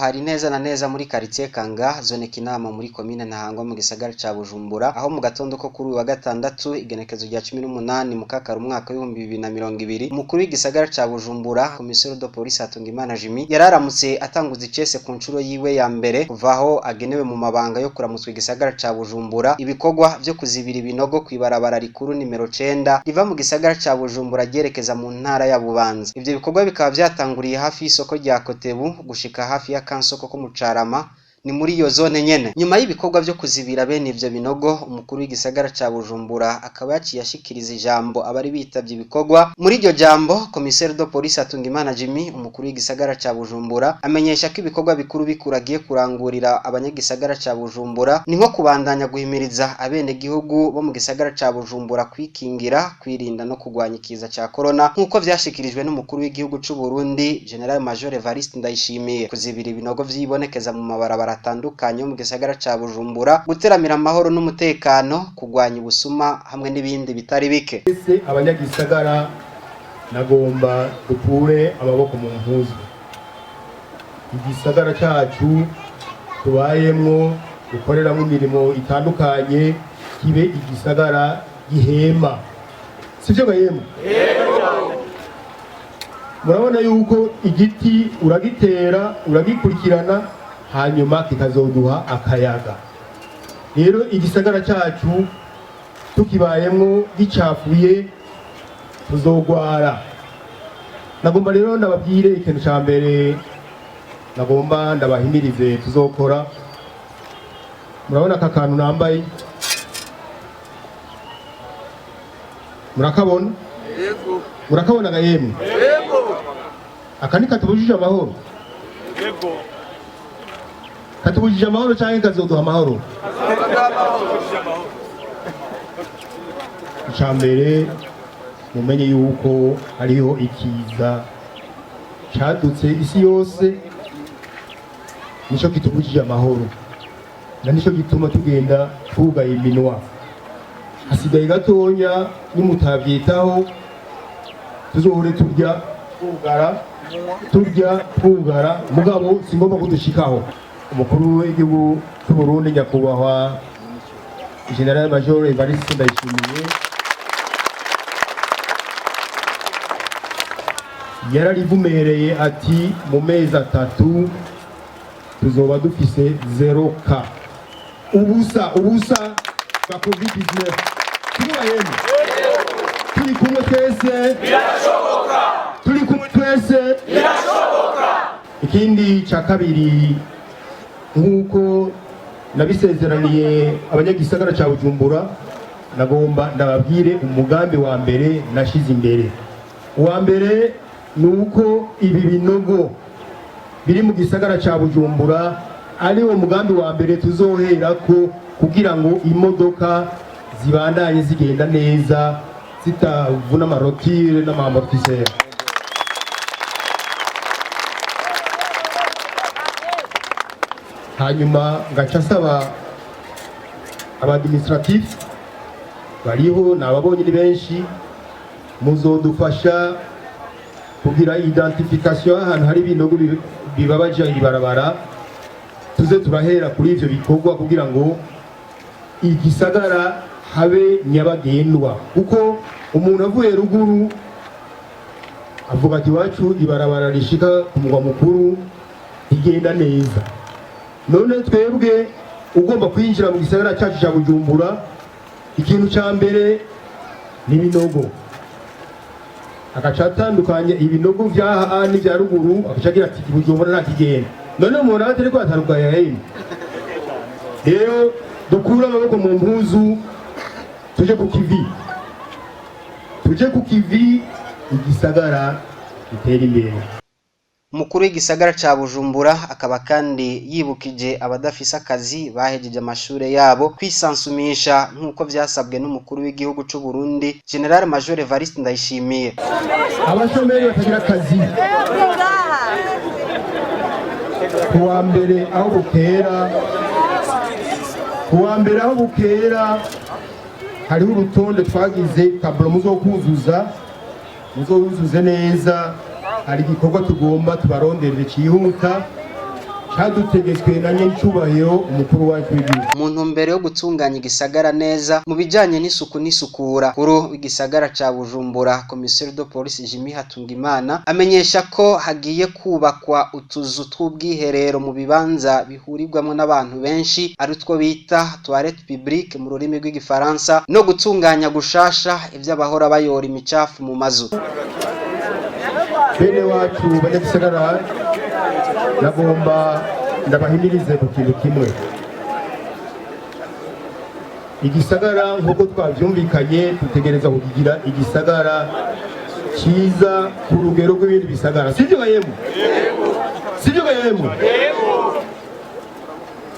hari neza na neza muri quartier Kanga zone Kinama muri commune Ntahangwa mu gisagara ca Bujumbura aho mu gatondo ko kuri wa gatandatu igenekezo rya 18 mu kakara umwaka wa 2020 umukuru w'igisagara ca Bujumbura commissaire de police Hatungimana Jimmy yararamutse atanguza icese ku ncuro yiwe ya mbere kuvaho agenewe mu mabanga yo kuramutswa igisagara ca Bujumbura ibikorwa byo kuzibira ibinogo kwibarabara rikuru nimero 9 riva mu gisagara ca Bujumbura ryerekeza mu ntara ya Bubanza. Ivyo bikorwa bikaba byatanguriye hafi y'isoko rya Kotebu gushika hafi ya kansoko ko mucarama ni muri iyo zone nyene. Nyuma y'ibikorwa byo kuzibira bene ivyo binogo umukuru w'igisagara ca Bujumbura akaba yaciye ashikiriza ijambo abari bitavye ibikorwa. Muri iryo jambo commissaire de police Hatungimana Jimmy umukuru w'igisagara ca Bujumbura amenyesha ko ibikorwa bikuru bikuragiye kurangurira abanyagisagara ca Bujumbura ni nko kubandanya guhimiriza abene gihugu bo mu gisagara ca Bujumbura kwikingira kwirinda no kugwanya ikiza ca corona nkuko vyashikirijwe n'umukuru w'igihugu c'u Burundi General Major Evariste Ndayishimiye. Kuzibira ibinogo vyibonekeza mu mabarabara atandukanye mu gisagara ca Bujumbura guteramira amahoro n'umutekano kugwanya ubusuma hamwe n'ibindi bitari bike. Ese abanyagisagara nagomba dukure amaboko mu mpuzu. Igisagara cyacu tubayemwo gukoreramo imirimo itandukanye kibe igisagara gihema. Sivyo gahema? Murabona yuko igiti uragitera uragikurikirana hanyuma kikazoduha akayaga. Rero igisagara cyacu tukibayemwo gicafuye tuzogwara. Nagomba rero ndababwire ikintu ca mbere nagomba ndabahimirize tuzokora. Murabona aka kantu nambaye? Murakabona? Yego. Murakabona ga yemwe? Yego. Aka ni katubujije amahoro? Yego. Katubujije amahoro cyangwa kazoduha amahoro? Icambere mumenye yuko hariho ikiza cadutse isi yose nico kitubujije amahoro na nico gituma tugenda tugaye iminwa. Hasigaye gatonya nimutavyitaho tuzohore turya twugara mugabo singomba kudushikaho. Umukuru w'igihugu cy'u Burundi nyakubahwa General Major Evariste Ndayishimiye yararivumereye ati mu mezi 3 tuzoba dufise 0 ubusa bwa COVID-19. Tubayemo turi kumwe twese birashoboka, turi kumwe twese birashoboka. Ikindi ca kabiri nkuko nabisezeraniye abanyagisagara ca Bujumbura nagomba ndababwire umugambi wa mbere nashize imbere. Uwa mbere nuko ibi binogo biri mu gisagara ca Bujumbura ari wo mugambi wa mbere tuzoherako kugira ngo imodoka zibandanye zigenda neza zitavuna amarotire n'amamortiseur. Hanyuma ngaca saba abadministratif bariho nababonye ni benshi muzodufasha kugira identification ahantu hari ibinogo bibabaje ibarabara tuze turahera kuri ivyo bikorwa kugira ngo igisagara habe nyabagendwa kuko umuntu avuye ruguru avuga ati wacu ibarabara rishika ku mugwa mukuru igenda neza. None twebwe ugomba kwinjira mu gisagara cyacu cya Bujumbura ikintu cya mbere ni binogo. Akacatandukanye ibinogo vyaha n'ivya ruguru akacagira ati Bujumbura nta kigenda. None umuntu abatari ko atarugaye hehe. Rero dukura amaboko mu mpuzu tuje ku kivi igisagara gitera imbere. Umukuru w'igisagara ca Bujumbura akaba kandi yibukije abadafise akazi bahejeje amashure yabo kwisansumisha nkuko vyasabwe n'umukuru w'igihugu c'u Burundi General Major Evariste Ndayishimiye. Abashomeri batagira akazi kuwa mbere aho bukera hariho urutonde twagize tablo muzokuzuze neza. Hari igikorwa tugomba tubaronderere cihuta cadutegetswe na nyicubahiro umukuru wacu w'igihugu. Mu ntumbero yo gutunganya igisagara neza mu bijanye n'isuku n'isukura kuri igisagara ca Bujumbura, Commissaire de Police Jimmy Hatungimana amenyesha ko hagiye kubakwa utuzu tw'ubwiherero mu bibanza bihurirwamo n'abantu benshi ari two bita toilette publique mu rurimi rw'igifaransa, no gutunganya gushasha ivy'abahora bayora imicafu mu mazu. Bene wacu banyagisagara, nagomba ndabahimirize ku kintu kimwe. Igisagara nk'uko twavyumvikanye tutegereza kugira igisagara ciza ku rugero rw'ibindi bisagara, sivyo gayemu? Sivyo gayemu?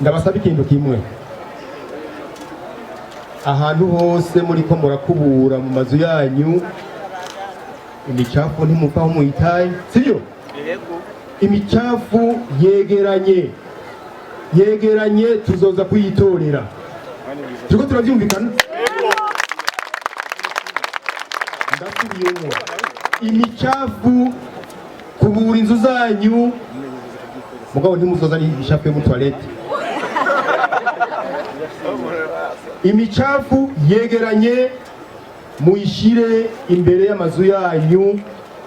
Ndabasaba ikintu kimwe. Ahantu hose muriko murakubura mu mazu yanyu, imicafu ntimuvaho muyitaye, sivyo? Imicafu yegeranye tuzoza kuyitorera. Turiko turavyumvikana? Ndasubiyemo. Imicafu kubura inzu zanyu, mugabo ntimuzoza n'ishafu yo mu toilette. Imicafu yegeranye muyishire imbere y'amazu yanyu,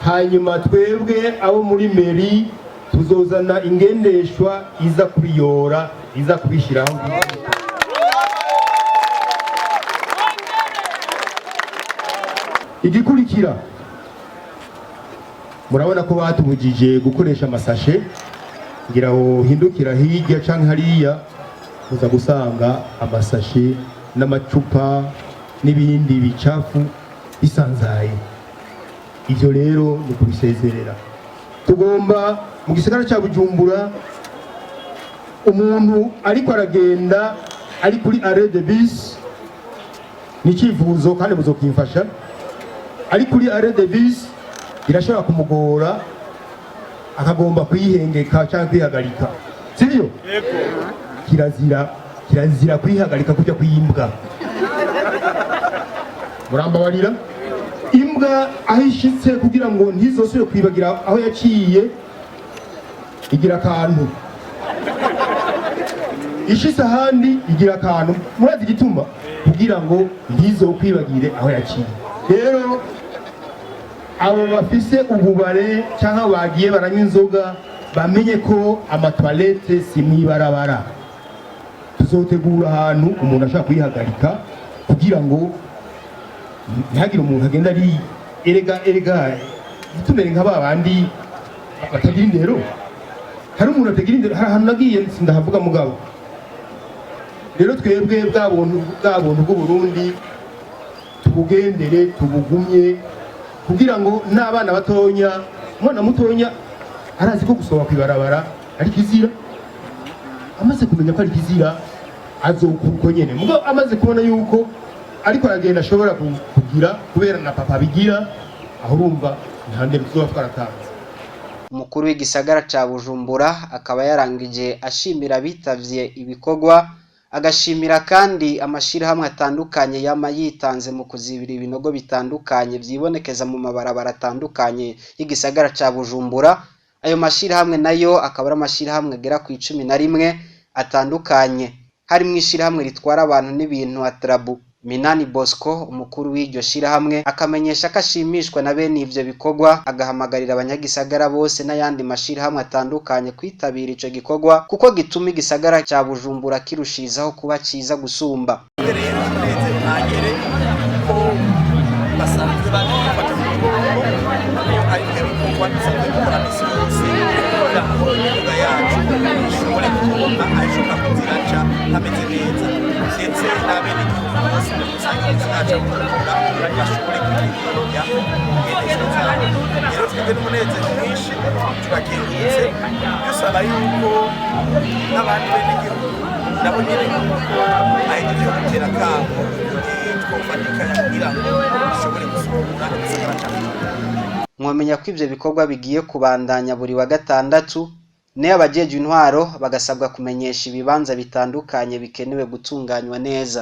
hanyuma twebwe abo muri meri tuzozana ingendeshwa iza kubiyora, iza kubishiraho. Igikurikira, murabona ko batubujije gukoresha amasashe, ngira ngo hindukira hirya canke hariya uza gusanga amasashe n'amacupa n'ibindi bicafu bisanzaye. Ivyo rero ni kubisezerera. Tugomba mu gisagara ca Bujumbura, umuntu ariko aragenda ari kuri arrêt de bus, ni civuzo kandi muzokimfasha, ari kuri arrêt de bus irashobora kumugora akagomba kwihengeka cyangwa kwihagarika, sivyo? Kirazira kwihagarika kujya kwimbwa. Murambabarira, imbwa aho ishitse kugira ngo ntizosubire kwibagira aho yaciye, igira akantu. Ishitse ahandi igira akantu, murazi igituma? Kugira ngo ntizokwibagire aho yaciye. Rero abo bafise ububare cyangwa bagiye baranywa inzoga bamenye ko amatoilette si mwibarabara. Tuzotegura ahantu umuntu ashaka kuyihagarika kugira ngo ntihagire umuntu agenda ari erega tumere nka babandi batagira indero. Hari umuntu atagira indero, hari ahantu nagiye sindahavuga mugabo. Rero twebwe bwa buntu bw'Uburundi tubugendere, tubugumye kugira ngo n'abana batonya, umwana mutonya arazi ko gusoba kwibarabara ari kizira. Amaze kumenya ko ari kizira azokuko nyene, mugo amaze kubona yuko ariko aragenda ashobora kugira kubera na papa bigira, aho urumva ntande bizoba twaratanze. Umukuru w'igisagara ca Bujumbura akaba yarangije ashimira bitavye ibikorwa, agashimira kandi amashirahamwe atandukanye yama yitanze mu kuzibira ibinogo bitandukanye vyibonekeza mu mabarabara atandukanye y'igisagara ca Bujumbura. Ayo mashirahamwe nayo akaba ari amashirahamwe agera ku 11 atandukanye, harimo ishirahamwe ritwara abantu n'ibintu Atrabu. Minani Bosco, umukuru w'iryo shirahamwe, akamenyesha ko ashimishwa na bene ivyo bikorwa, agahamagarira abanyagisagara bose n'ayandi mashirahamwe atandukanye kwitabira ico gikorwa kuko gituma igisagara ca Bujumbura kirushizaho kuba ciza gusumba. Mwamenya ko ivyo bikorwa bigiye kubandanya buri wa gatandatu, ne abajeje intwaro bagasabwa kumenyesha ibibanza bitandukanye bikenewe gutunganywa neza.